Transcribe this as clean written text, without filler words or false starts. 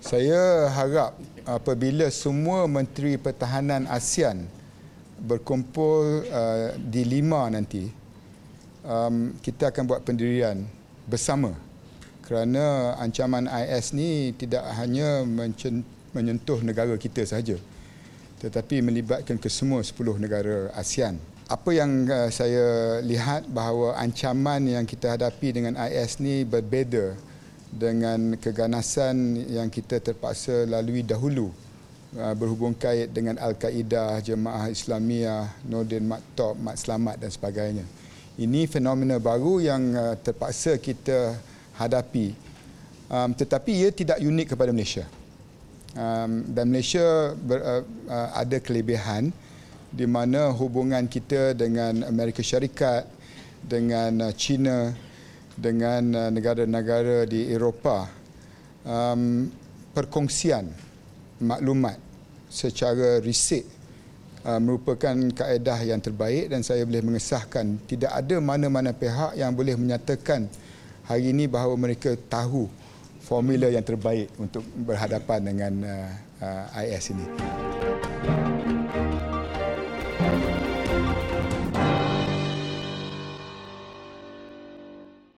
Saya harap apabila semua Menteri Pertahanan ASEAN berkumpul di 5 nanti, kita akan buat pendirian bersama kerana ancaman IS ni tidak hanya menyentuh negara kita sahaja, tetapi melibatkan ke semua 10 negara ASEAN. Apa yang saya lihat bahawa ancaman yang kita hadapi dengan IS ni berbeza dengan keganasan yang kita terpaksa lalui dahulu berhubung kait dengan Al-Qaeda, Jemaah Islamiyah, Nordin Maktub, Mat Selamat dan sebagainya. Ini fenomena baru yang terpaksa kita hadapi, tetapi ia tidak unik kepada Malaysia. Dan Malaysia ada kelebihan di mana hubungan kita dengan Amerika Syarikat, dengan China, dengan negara-negara di Eropah, perkongsian maklumat secara risik merupakan kaedah yang terbaik, dan saya boleh mengesahkan tidak ada mana-mana pihak yang boleh menyatakan hari ini bahawa mereka tahu formula yang terbaik untuk berhadapan dengan IS ini.